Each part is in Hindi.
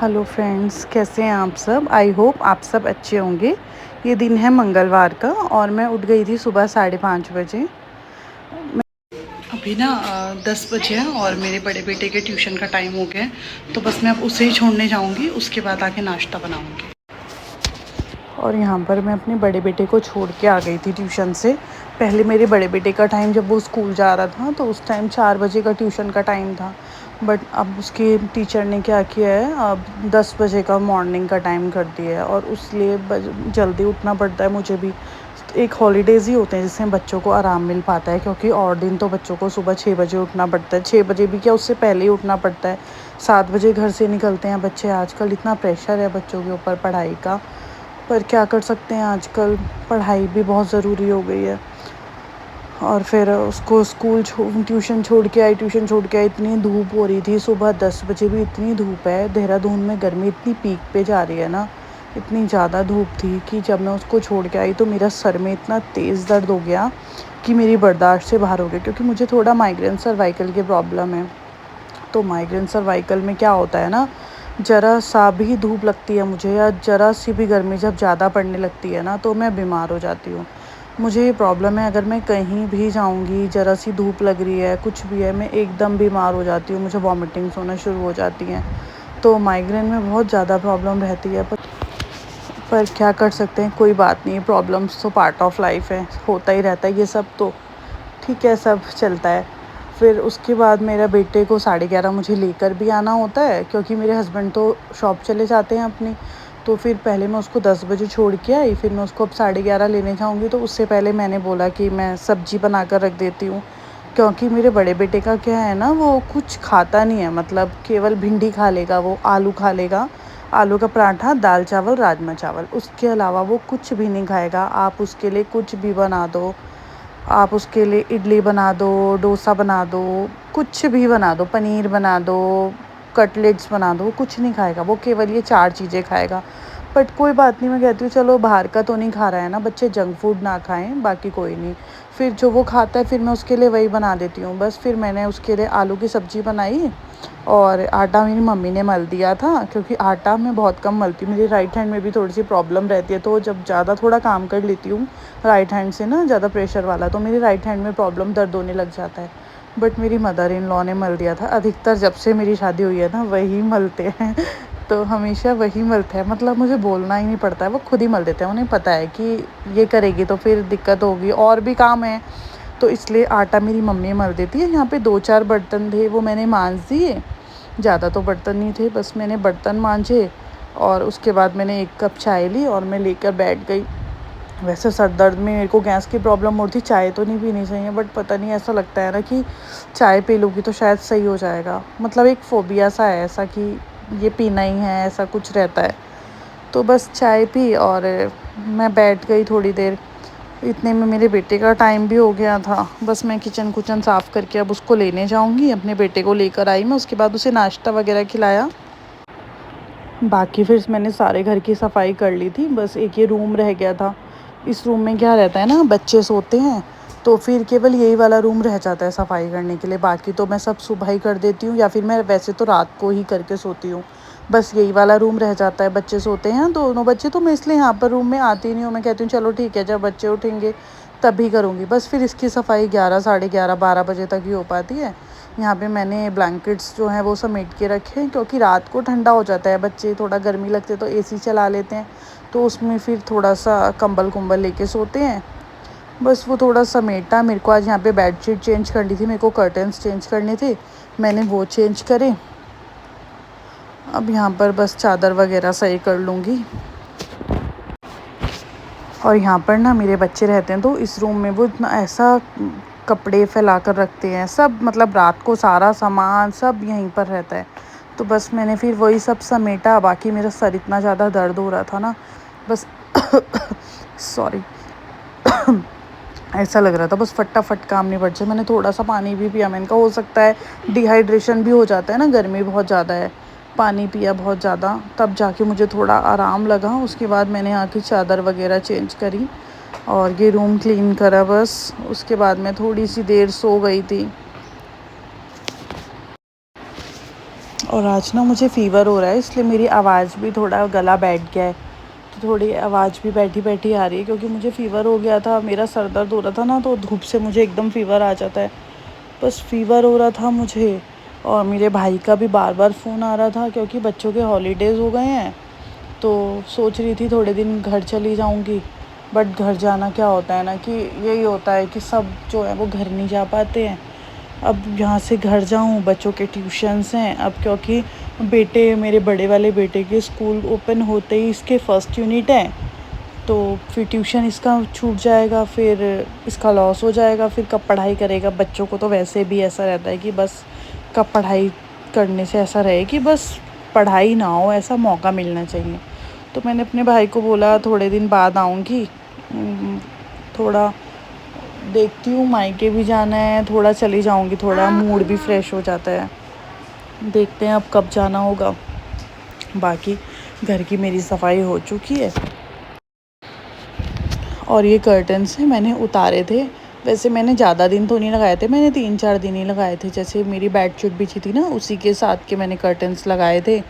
हेलो फ्रेंड्स, कैसे हैं आप सब। आई होप आप सब अच्छे होंगे। ये दिन है मंगलवार का और मैं उठ गई थी सुबह 5:30 बजे। अभी ना 10 बजे हैं और मेरे बड़े बेटे के ट्यूशन का टाइम हो गया है, तो बस मैं अब उसे ही छोड़ने जाऊंगी, उसके बाद आके नाश्ता बनाऊंगी। और यहाँ पर मैं अपने बड़े बेटे को छोड़ के आ गई थी ट्यूशन से। पहले मेरे बड़े बेटे का टाइम, जब वो स्कूल जा रहा था तो उस टाइम 4 बजे का ट्यूशन का टाइम था। बट अब उसके टीचर ने क्या किया है, अब 10 बजे का मॉर्निंग का टाइम कर दिया है और उसलिए जल्दी उठना पड़ता है मुझे भी। एक हॉलीडेज़ ही होते हैं जिससे बच्चों को आराम मिल पाता है, क्योंकि और दिन तो बच्चों को सुबह 6 बजे उठना पड़ता है। 6 बजे भी क्या, उससे पहले ही उठना पड़ता है। 7 बजे घर से निकलते हैं बच्चे। आजकल इतना प्रेशर है बच्चों के ऊपर पढ़ाई का, पर क्या कर सकते हैं, आजकल पढ़ाई भी बहुत ज़रूरी हो गई है। और फिर उसको ट्यूशन छोड़ के आई। इतनी धूप हो रही थी, सुबह 10 बजे भी इतनी धूप है। देहरादून में गर्मी इतनी पीक पे जा रही है ना, इतनी ज़्यादा धूप थी कि जब मैं उसको छोड़ के आई तो मेरा सर में इतना तेज़ दर्द हो गया कि मेरी बर्दाश्त से बाहर हो गया। क्योंकि मुझे थोड़ा माइग्रेन सर्वाइकल की प्रॉब्लम है। तो माइग्रेन सर्वाइकल में क्या होता है ना, ज़रा सा भी धूप लगती है मुझे या ज़रा सी भी गर्मी जब ज़्यादा पड़ने लगती है ना, तो मैं बीमार हो जाती हूँ। मुझे ये प्रॉब्लम है, अगर मैं कहीं भी जाऊँगी, ज़रा सी धूप लग रही है, कुछ भी है, मैं एकदम बीमार हो जाती हूँ। मुझे वॉमिटिंग्स होना शुरू हो जाती हैं। तो माइग्रेन में बहुत ज़्यादा प्रॉब्लम रहती है, पर क्या कर सकते हैं, कोई बात नहीं। प्रॉब्लम्स तो पार्ट ऑफ लाइफ है, होता ही रहता है ये सब, तो ठीक है, सब चलता है। फिर उसके बाद मेरा बेटे को 11:30 मुझे लेकर भी आना होता है, क्योंकि मेरे हस्बैंड तो शॉप चले जाते हैं अपनी। तो फिर पहले मैं उसको 10 बजे छोड़ के आई, फिर मैं उसको अब 11:30 लेने जाऊँगी। तो उससे पहले मैंने बोला कि मैं सब्ज़ी बना कर रख देती हूँ, क्योंकि मेरे बड़े बेटे का क्या है ना, वो कुछ खाता नहीं है। मतलब केवल भिंडी खा लेगा, वो आलू खा लेगा, आलू का पराठा, दाल चावल, राजमा चावल, उसके अलावा वो कुछ भी नहीं खाएगा। आप उसके लिए कुछ भी बना दो, आप उसके लिए इडली बना दो, डोसा बना दो, कुछ भी बना दो, पनीर बना दो, कटलेट्स बना दो, कुछ नहीं खाएगा। वो केवल ये 4 चीज़ें खाएगा। बट कोई बात नहीं, मैं कहती हूँ चलो बाहर का तो नहीं खा रहा है ना, बच्चे जंक फूड ना खाएं, बाकी कोई नहीं। फिर जो वो खाता है फिर मैं उसके लिए वही बना देती हूँ। बस फिर मैंने उसके लिए आलू की सब्ज़ी बनाई और आटा मेरी मम्मी ने मल दिया था, क्योंकि आटा मैं बहुत कम मलती हूँ। मेरी राइट हैंड में भी थोड़ी सी प्रॉब्लम रहती है, तो जब ज़्यादा थोड़ा काम कर लेती हूँ राइट हैंड से ना, ज़्यादा प्रेशर वाला, तो मेरी राइट हैंड में प्रॉब्लम, दर्द होने लग जाता है। बट मेरी मदर इन लॉ ने मल दिया था। अधिकतर जब से मेरी शादी हुई है ना, वही मलते हैं तो हमेशा वही मलते हैं। मतलब मुझे बोलना ही नहीं पड़ता है, वो खुद ही मल देते हैं। उन्हें पता है कि ये करेगी तो फिर दिक्कत होगी, और भी काम है, तो इसलिए आटा मेरी मम्मी मल देती है। यहाँ पे 2-4 बर्तन थे, वो मैंने मांज दिए। ज़्यादा तो बर्तन नहीं थे, बस मैंने बर्तन मांजे और उसके बाद मैंने 1 कप चाय ली और मैं लेकर बैठ गई। वैसे सर दर्द में मेरे को गैस की प्रॉब्लम हो रही थी, चाय तो नहीं पीनी चाहिए, बट पता नहीं, ऐसा लगता है ना कि चाय पी लूँगी तो शायद सही हो जाएगा। मतलब एक फ़ोबिया सा है ऐसा कि ये पीना ही है, ऐसा कुछ रहता है। तो बस चाय पी और मैं बैठ गई थोड़ी देर। इतने में मेरे बेटे का टाइम भी हो गया था। बस मैं किचन साफ़ करके अब उसको लेने जाऊँगी। अपने बेटे को लेकर आई मैं, उसके बाद उसे नाश्ता वगैरह खिलाया। बाकी फिर मैंने सारे घर की सफाई कर ली थी, बस एक ये रूम रह गया था। इस रूम में क्या रहता है ना, बच्चे सोते हैं तो फिर केवल यही वाला रूम रह जाता है सफाई करने के लिए। बाकी तो मैं सब सुबह ही कर देती हूँ, या फिर मैं वैसे तो रात को ही करके सोती हूँ। बस यही वाला रूम रह जाता है, बच्चे सोते हैं दोनों बच्चे, तो मैं इसलिए यहाँ पर रूम में आती नहीं हूँ। मैं कहती हूँ चलो ठीक है, जब बच्चे उठेंगे तभी करूँगी। बस फिर इसकी सफाई 11, 11:30, 12 बजे तक ही हो पाती है। यहाँ पे मैंने ब्लैंकेट्स जो हैं वो समेट के रखे हैं, क्योंकि रात को ठंडा हो जाता है, बच्चे थोड़ा गर्मी लगती है तो एसी चला लेते हैं, तो उसमें फिर थोड़ा सा कंबल कुंबल लेके सोते हैं। बस वो थोड़ा समेटा। मेरे को आज यहाँ पे बेडशीट चेंज करनी थी, मेरे को कर्टन्स चेंज करने थे, मैंने वो चेंज करे। अब यहाँ पर बस चादर वगैरह सही कर लूँगी। और यहाँ पर ना मेरे बच्चे रहते हैं, तो इस रूम में वो इतना ऐसा कपड़े फैला कर रखते हैं सब, मतलब रात को सारा सामान सब यहीं पर रहता है। तो बस मैंने फिर वही सब समेटा। बाकी मेरा सर इतना ज़्यादा दर्द हो रहा था ना, बस सॉरी ऐसा लग रहा था बस फटाफट काम निपट जाए। मैंने थोड़ा सा पानी भी पिया। मैंने कहा हो सकता है डिहाइड्रेशन भी हो जाता है ना, गर्मी बहुत ज़्यादा है, पानी पिया बहुत ज़्यादा, तब जाके मुझे थोड़ा आराम लगा। उसके बाद मैंने यहाँ की चादर वगैरह चेंज करी और ये रूम क्लीन करा बस। उसके बाद मैं थोड़ी सी देर सो गई थी। और आज ना मुझे फ़ीवर हो रहा है, इसलिए मेरी आवाज़ भी थोड़ा गला बैठ गया है, तो थोड़ी आवाज़ भी बैठी बैठी आ रही है, क्योंकि मुझे फ़ीवर हो गया था, मेरा सर दर्द हो रहा था ना, तो धूप से मुझे एकदम फ़ीवर आ जाता है। बस फ़ीवर हो रहा था मुझे, और मेरे भाई का भी बार बार फ़ोन आ रहा था, क्योंकि बच्चों के हॉलीडेज़ हो गए हैं, तो सोच रही थी थोड़े दिन घर चली जाऊंगी। बट घर जाना क्या होता है ना, कि यही होता है कि सब जो है वो घर नहीं जा पाते हैं। अब यहाँ से घर जाऊँ, बच्चों के ट्यूशन्स हैं अब, क्योंकि मेरे बड़े वाले बेटे के स्कूल ओपन होते ही इसके फ़र्स्ट यूनिट है, तो फिर ट्यूशन इसका छूट जाएगा, फिर इसका लॉस हो जाएगा, फिर कब पढ़ाई करेगा। बच्चों को तो वैसे भी ऐसा रहता है कि बस कब पढ़ाई करने से ऐसा रहे कि बस पढ़ाई ना हो, ऐसा मौका मिलना चाहिए। तो मैंने अपने भाई को बोला थोड़े दिन बाद आऊँगी, थोड़ा देखती हूँ, मायके भी जाना है, थोड़ा चली जाऊँगी, थोड़ा मूड भी फ्रेश हो जाता है। देखते हैं अब कब जाना होगा। बाकी घर की मेरी सफाई हो चुकी है, और ये कर्टन्स हैं मैंने उतारे थे। वैसे मैंने ज़्यादा दिन तो नहीं लगाए थे, मैंने 3-4 दिन ही लगाए थे। जैसे मेरी बेडशीट बिछी थी ना, उसी के साथ के मैंने कर्टन्स लगाए थे।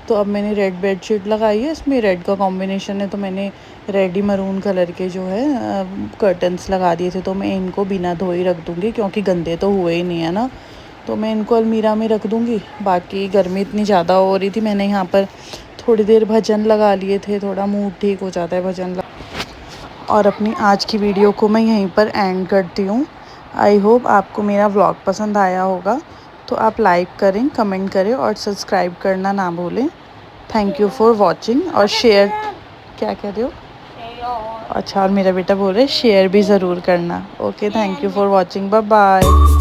तो अब मैंने रेड बेडशीट लगाई है, इसमें रेड का कॉम्बिनेशन है, तो मैंने रेड ही मरून कलर के जो है कर्टन्स लगा दिए थे। तो मैं इनको बिना धोए रख दूँगी, क्योंकि गंदे तो हुए ही नहीं है ना, तो मैं इनको अलमीरा में रख दूँगी। बाकी गर्मी इतनी ज़्यादा हो रही थी, मैंने यहाँ पर थोड़ी देर भजन लगा लिए थे, थोड़ा मूड ठीक हो जाता है भजन। और अपनी आज की वीडियो को मैं यहीं पर एंड करती हूँ। आई होप आपको मेरा व्लॉग पसंद आया होगा, तो आप लाइक करें, कमेंट करें और सब्सक्राइब करना ना भूलें। थैंक यू फॉर वॉचिंग, और शेयर, क्या कह रहे हो? अच्छा, और मेरा बेटा बोल रहा है शेयर भी ज़रूर करना। Okay, thank you for watching, bye bye.